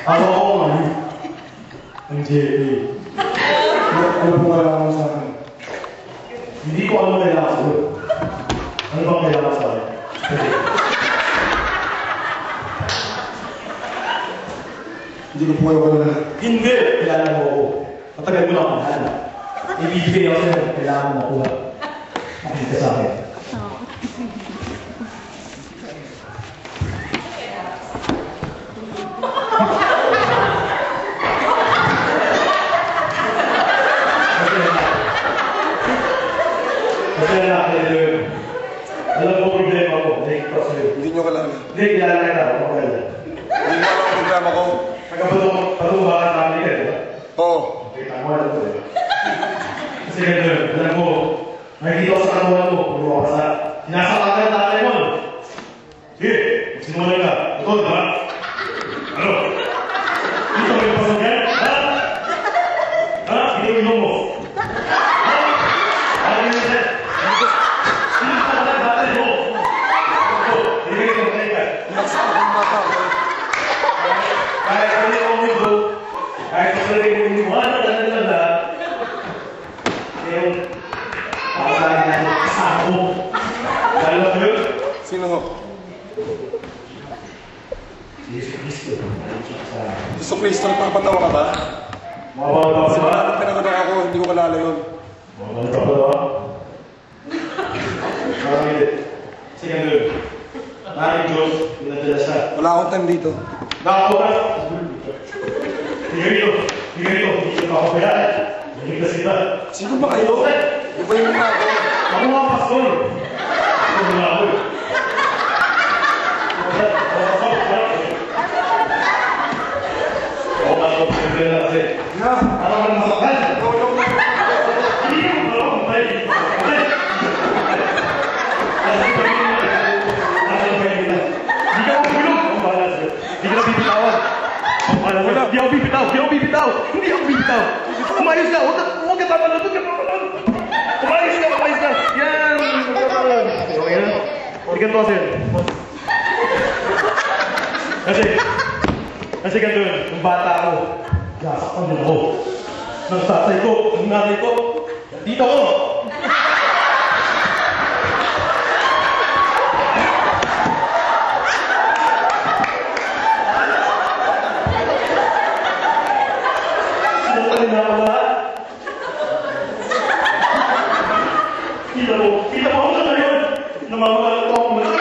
Ako ang JP. Ano po kailangan mo sa akin? Hindi ko ano kailangan ko. Ano bang kailangan sa akin? Hindi ko po kayo kailangan. Hindi! Kailangan mo ako. Matagal mo na akong mahal. Ibibigay ako sa'yo. Kailangan mo makuha. Makita sa akin. Alam mo problema ko, nakikita sa'yo. Hindi nyo kailangan. Hindi, kailangan kita ako. Hindi mo alam ang problema ko. Patungbakan namin ka, di ba? Oo. Kita mo, alam ko eh. Kasi ganun, alam mo, nakikita ko sa kanuhan mo, puro ka sa sinasakakan na tatay mo. Sige, magsimulan ka. Ito, di ba? Ano? Dito kayo pasok yan? Ha? Ha? Hindi ko inom mo. Ha? Ano yun yan? Sinasakakan na tatay mo. Ito, hindi kayo magkaya ka. Nagsakang mata ako. Kahit ano yung mundo, kahit ano yung mundo, wala na lahat. Yung pakalain natin kasama mo. Alam mo yun? Sino ho? Si Jesus Cristo. Gusto Cristo, nagpapatawa ka ba? Mababa Kasi ba? parang pinagawa ako, hindi ko kalala yun. Mababa ba? Parang hindi. Sige nga yun. Maraming Diyos, pinadala siya. Wala akong time dito. Nakapo ka! Hindi rito! Hindi rito! Hindi ka ako kaya! Naligtas kita! Sino ba kayo? Di ba yung mga ako? Ako nga, pastor! Ako nga ako eh! Ako nga ako, pinagdala na kasi. Na! Ano ka naman sakal? Hindi ka mo ako, patay! Patay! Hindi ka mo bulong! Ang bahala sa'yo. Hindi ka na bibitawan! Hindi ako bibitaw! Hindi ako bibitaw! Hindi ako bibitaw! Umayos ka! Huwag ka tapalan! Huwag ka tapalan! Umayos ka! Umayos ka! Yan! Okay na? Hindi ka to sir. Kasi ganito yun, nung bata ako, nasaktan din ako. Nang tatay ko, nang nanay ko, dito ako! Sinaktan na ako lahat. Kita mo ako sa ngayon. Namamalat ako mga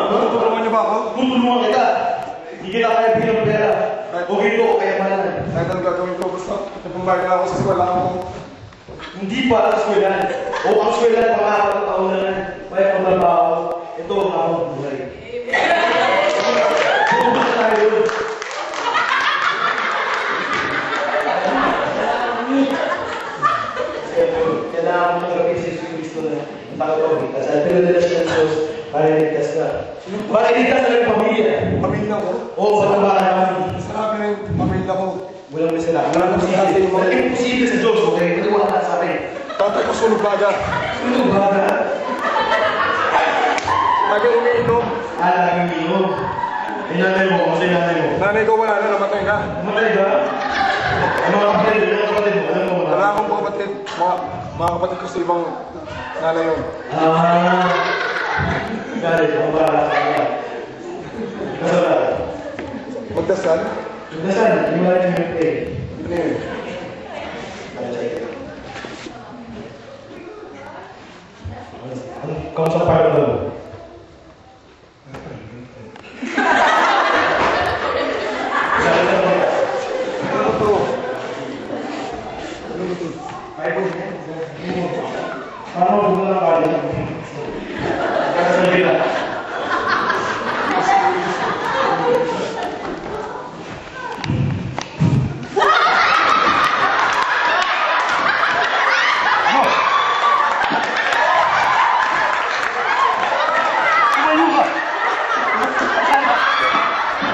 Tutulungan niyo ba ako? Tutulungan kita. Hindi kita kaya bilang pera. O ito, kaya malalan. Kahit ang gagawin ko, basta napambayad na ako sa eskwela ko. Hindi pa ang eskwelahan. O ang eskwelahan, mga 4 taon na lang. Kaya ang trabaho, ito ang akong buhay. Tutulungan na tayo yun. Kailangan mo ng si Jesus Cristo na ang pagkakawin. Kasi pinadala siya ng Diyos para iligtas ka. Para iligtas na ng pamilya. Pamilya ko? Oo, sa tabahan namin. Sarap na yung pamilya ko. Walang may sila. Walang imposible sa Diyos, okay? Paniwala sa akin. Tatay ko sunog baga. Sunog baga? Lagi umiinom. Laging umiinom. Eh, nanay mo, kasi nanay mo. Nanay ko wala na, namatay na. Namatay ba? Ano ang kapatid? Ano ang kapatid mo? Alam mo? Wala akong mga kapatid. Mga kapatid ko sa ibang nanay yun. Galit, ang bahala sa kanya. Nasaan? Magdasal? Nasaan? Yung mga rin yung pay. Ano yun? Kamusta pa rin mo? Ano to? Ano to? Paano mo na kaya? Sabi na.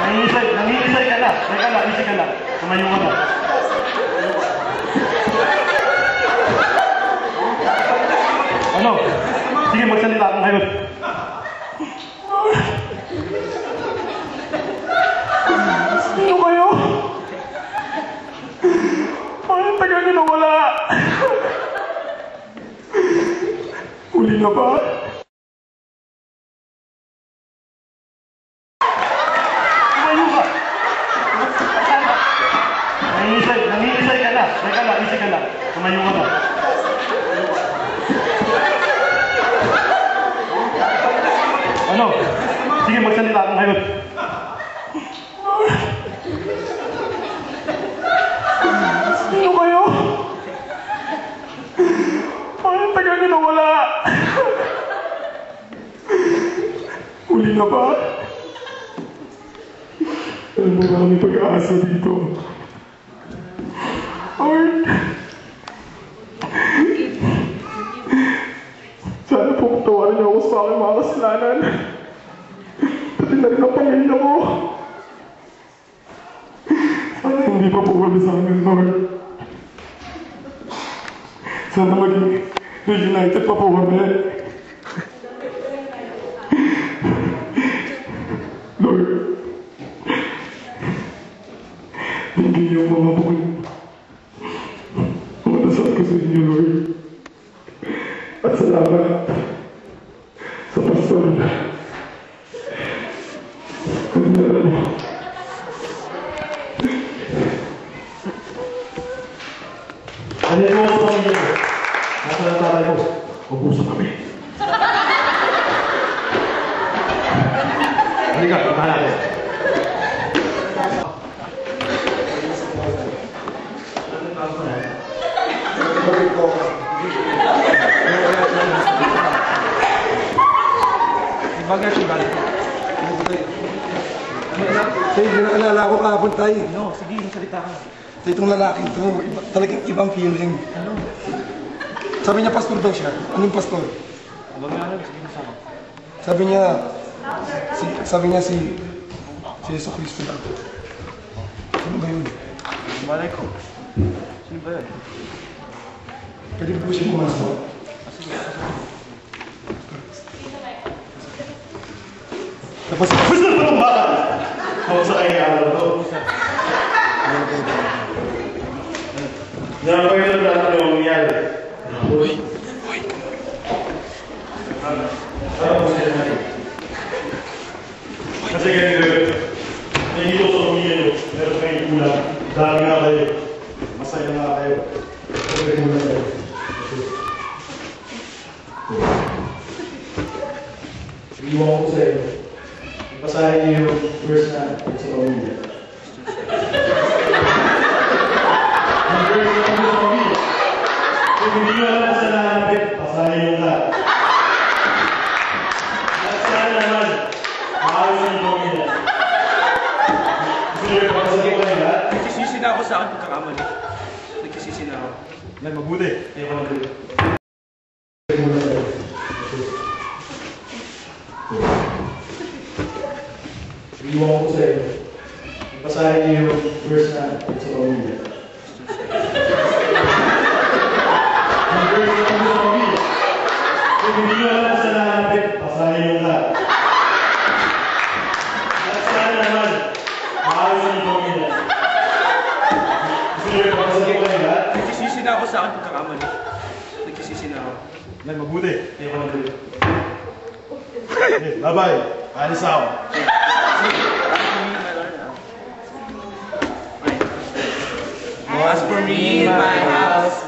Nangisay, hayop. Sino kayo? Ay, tagal nyo nawala. Huli na ba? Tumayo ka. Nangiisay ka na. Teka lang, isay ka lang. Tumayo ka na. Ano? Sige, magsalita akong hayop. Sino kayo? Ay, tagal nyo nawala. Huli na ba? Alam mo ba kami pag-aasa dito? Ay, sana po patawarin niyo ako sa aking mga kasalanan. Pati na rin ang pamilya ko. Sana hindi pa po kami sa amin, Lord. Sana maging reunited pa po kami. Lord, bigyan niyo mga bukod. Mga dasal ko sa inyo, Lord. At salamat sa pastor. Ano yung mga pamilya ko? Nasa ng tatay ko. Ubusan kami. Halika, puntahan natin. Bagay siya balik. Tay, naalala ko kahapon tayo. No, sige, salita ka. Tay, itong lalaking to, talagang ibang feeling. Ano? Sabi niya, pastor daw siya. Anong pastor? Huwag nga alam, sige masama. Sabi niya si Yeso Cristo daw. Sino ba yun? Malay ko. Sino ba yun? Pwede po siya pumasok. Tapos, gusto mo ng bata! Ako sa kanya araw to. Diyan pa yun na natin yung mangyari. Uy! Uy! Ano po siya natin? Kasi ganito, nahihilo sa pamilya nyo, meron kayong kulang, dami nga kayo, masaya nga kayo, meron kayong kulang kayo. Iwan ko sa iyo. Basahin niyo yung verse na sa pamilya. Yung verse na sa pamilya. Kung hindi nyo alam sa nanapit, basahin niyo lahat. At sana naman, maayos yung pamilya. Gusto nyo yung basahin ko kayo lahat? Nagsisisi na ako sa aking pagkakamali. Nagsisisi na ako. Yan, mabuti. Kaya ka mabuti. Iwan ko sa iyo. Basahin niyo yung verse na sa pamilya. Yung verse na sa pamilya. Kung hindi nyo alam sa nanapit, basahin niyo lahat. At sana naman, maayos yung pamilya. Gusto nyo yung basahin ko kayo lahat? Nagsisisi na ako sa aking pagkakamali. Nagsisisi na ako. Yan, mabuti. Kaya ka mabuti. Okay, bye-bye. Alis ako. As for me and my house,